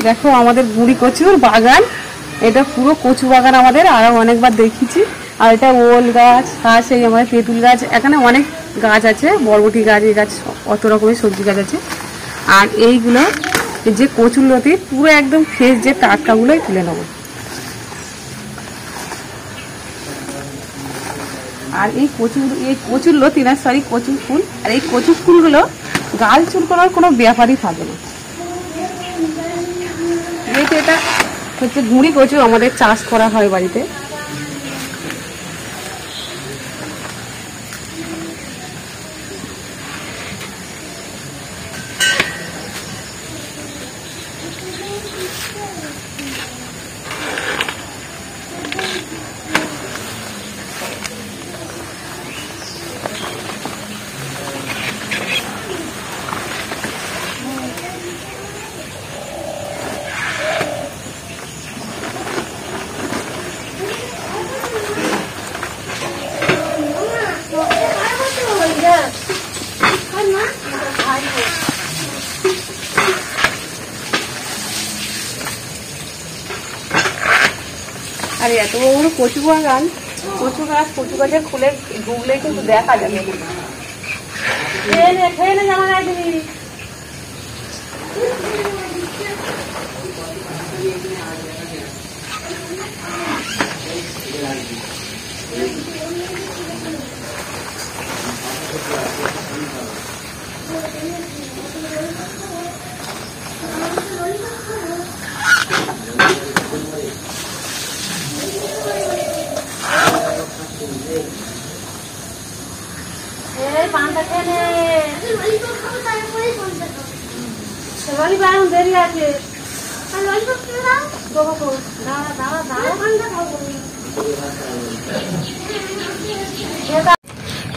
দেখো আমাদের গুঁড়ি কচুর বাগান, এটা পুরো কচু বাগান আমাদের, আরো অনেকবার দেখিয়েছি। আর এটা ওল গাছ, আর সেই আমাদের তেঁতুল গাছ, এখানে অনেক গাছ আছে, বরবটি গাছ, এই গাছ, অত রকমের সবজি গাছ আছে। আর এইগুলো যে কচুর লতি পুরো একদম ফ্রেশ, যে টাটকাগুলোই তুলে নেবো। আর এই কচুর লতি না, সরি কচুর ফুল, আর এই কচুর ফুলগুলো গাল চুলকানোর কোনো ব্যাপারই থাকে না। এটা হচ্ছে গুঁড়ি কচু, আমাদের চাষ করা হয় বাড়িতে। আর এত বড় কচু বাগান, কচু গাছের খুলে ঢুকলে কিন্তু দেখা যাবে।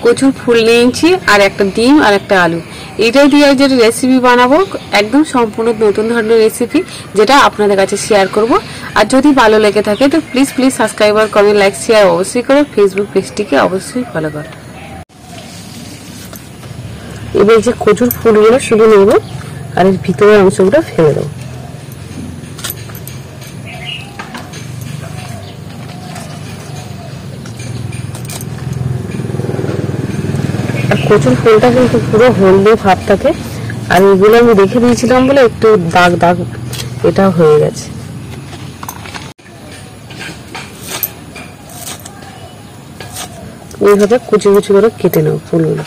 কচুর ফুল নিয়েছি, আর একটা ডিম, আর একটা আলু, এটাই দিয়ে যে রেসিপি বানাবো, একদম সম্পূর্ণ নতুন ধরনের রেসিপি, যেটা আপনাদের কাছে শেয়ার করব। আর যদি ভালো লেগে থাকে তো প্লিজ সাবস্ক্রাইব আর কমেন্ট, লাইক, শেয়ার অবশ্যই করে, ফেসবুক পেজটিকে অবশ্যই ফলো করো। এবার যে কচুর ফুলগুলো শুধু নেব, আর এর ভিতরের অংশগুলো ফেলে দেবো। আর কচুর ফুলটা কিন্তু পুরো হলদে ভাব থাকে, আর এগুলো আমি রেখে দিয়েছিলাম বলে একটু দাগ দাগ এটা হয়ে গেছে। এইভাবে কুচি কুচি করে কেটে নেব ফুলগুলো।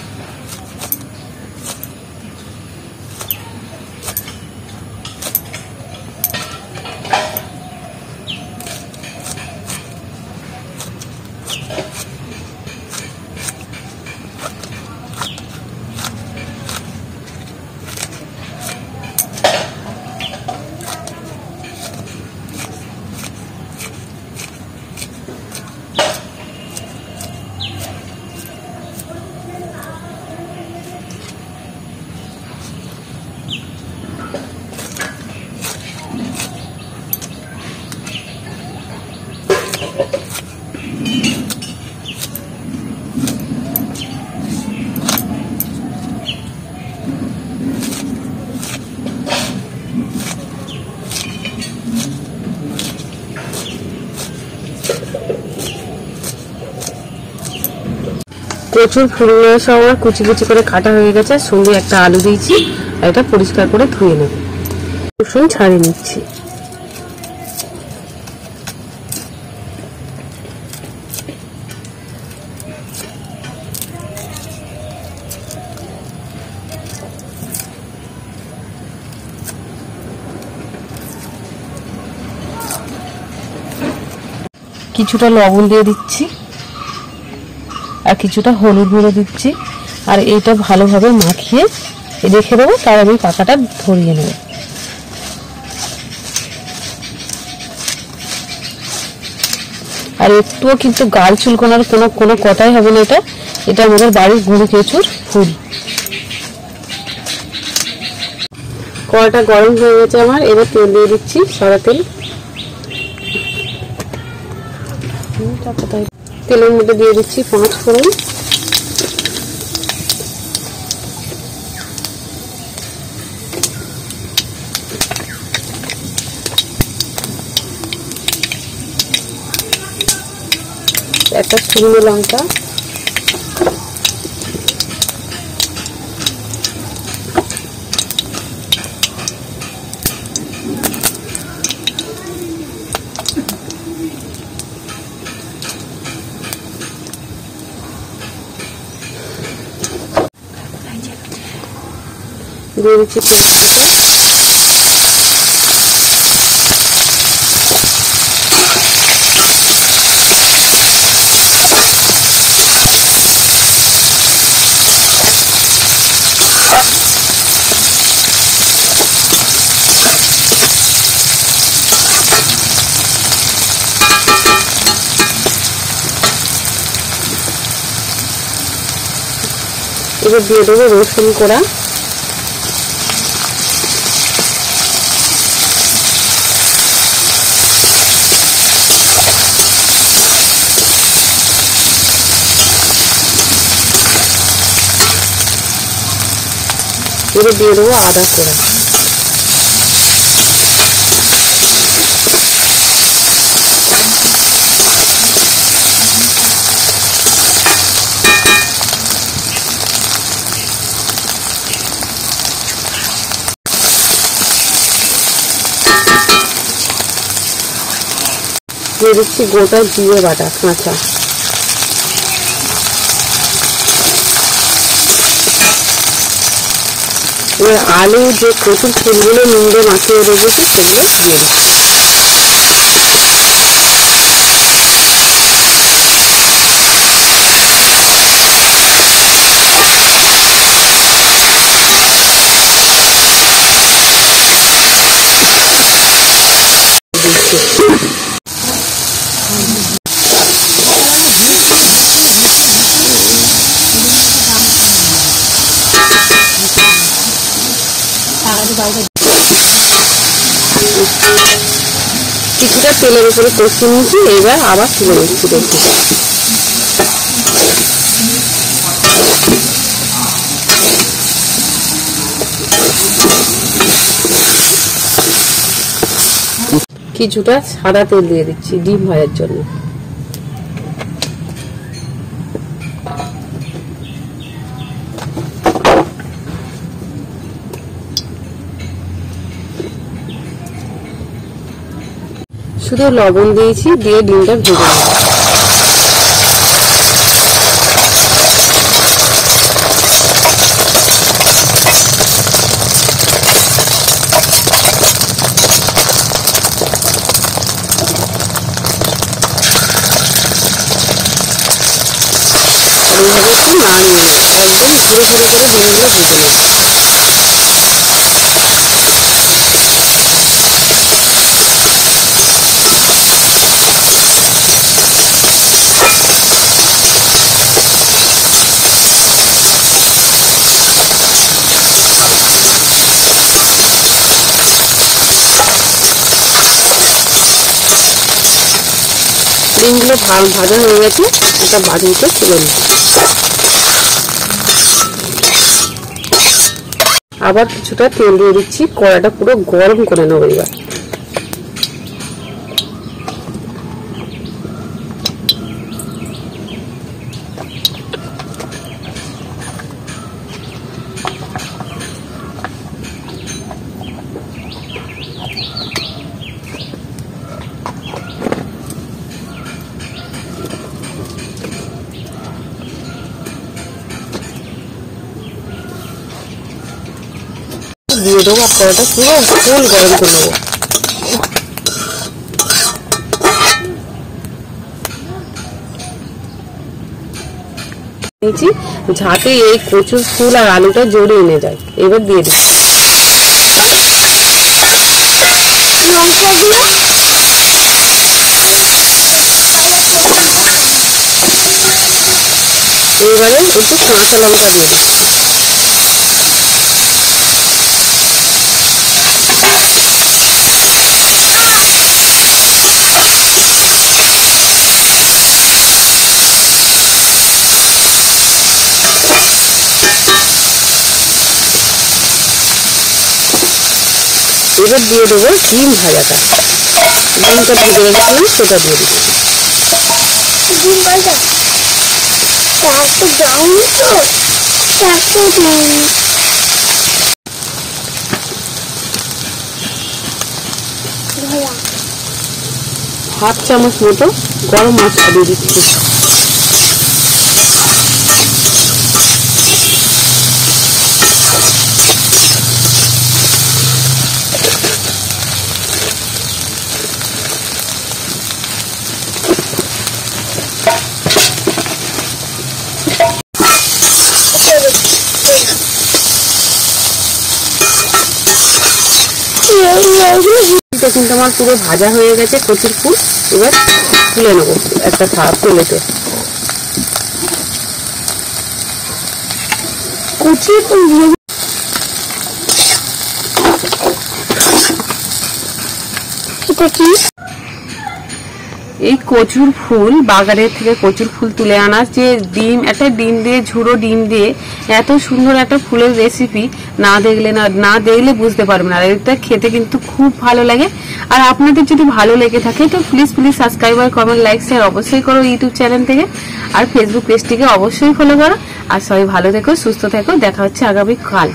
কচুর ফুলগুলো সব আমার কুচি কুচি করে কাটা হয়ে গেছে, সঙ্গে একটা আলু দিয়েছি, এটা পরিষ্কার করে ধুয়ে নেব, রসুন ছাড়িয়ে নিচ্ছি। কিছুটা লবণ দিয়ে দিচ্ছি, আর কিছুটা হলুদ গুঁড়ো দিচ্ছি, আর এইটা ভালোভাবে মাখিয়ে রেখে দেবো। তার আমি পাতাটা ধরিয়ে নেব। আর একটুও কিন্তু গাল চুলকানোর কোনো কথাই হবে না। এটা আমাদের বাড়ির গুঁড়ি কচুর ফুল। কড়াইটা গরম হয়ে গেছে আমার, এবার তেল দিয়ে দিচ্ছি, সাদা তেল। তেলের মধ্যে দিয়ে দিচ্ছি 5 ফোড়ন, একটা শুকনো লঙ্কা, দিয়ে দিচ্ছি পেঁয়াজটা, এবার দিয়ে দেবো রসুন কোড়া, এবার দিয়ে দেবো আদা কোড়া, দিয়ে দিচ্ছি গোটা জিরে বাটা কাঁচা, এবার আলু যে কচুর ফুলগুলো নুন দিয়ে মাখিয়ে রেখেছি সেগুলো দিয়ে দিচ্ছি। কিছুটা তেলের উপরে কষিয়ে নিয়েছি, এবার আবার তুলে নিচ্ছি। দেখি কিছুটা সাদা তেল দিয়ে দিচ্ছি ডিম ভাজার জন্য। শুধু লবণ দিয়েছি, দিয়ে ডিমটা ভেজে নেব। এইভাবে একটু নাড়িয়ে নেব, একদম ধীরে ধীরে করে ডিমগুলো ভেজে নেব। ডিমগুলো ভাজা হয়ে গেছে, একটা বাটিতে তুলে নিই। আবার কিছুটা তেল দিয়ে দিচ্ছি, কড়াটা পুরো গরম করে নেবো। এবার দিয়ে দেবো, আর কড়াটা পুরো ফুল গরম করে নেবো। যাতে এই কচুর ফুল আর আলুটা জড়িয়ে এনে যায়। এবার দিয়ে দিচ্ছি লঙ্কা দিয়ে, এবারে একটু কাঁচা লঙ্কা দিয়ে দিচ্ছি। এবার দিয়ে দেবো ডিম ভাজাটা, ডিমটা ভেজে রেখেছিলাম সেটা দিয়ে দিচ্ছি। ডিম ভাজা তো ব্রাউন তো হাফ চামচ মতো গরম মশলা দিয়ে দিচ্ছি। এটা কিন্তু আমার পুরো ভাজা হয়ে গেছে কচুর ফুল। এবার তুলে নেবো একটা প্লেটে। কচুর ফুল এটা কি? এই কচুর ফুল বাগানের থেকে কচুর ফুল তুলে আনা, যে ডিম, একটা ডিম দিয়ে, ঝুড়ো ডিম দিয়ে এত সুন্দর একটা ফুলের রেসিপি না দেখলে বুঝতে পারবেন। আর এটা খেতে কিন্তু খুব ভালো লাগে। আর আপনাদের যদি ভালো লেগে থাকে তো প্লিজ সাবস্ক্রাইব আর কমেন্ট, লাইক, শেয়ার অবশ্যই করো ইউটিউব চ্যানেল থেকে। আর ফেসবুক পেজটিকে অবশ্যই ফলো করো। আর সবাই ভালো থেকো, সুস্থ থেকো। দেখা হচ্ছে আগামী কাল।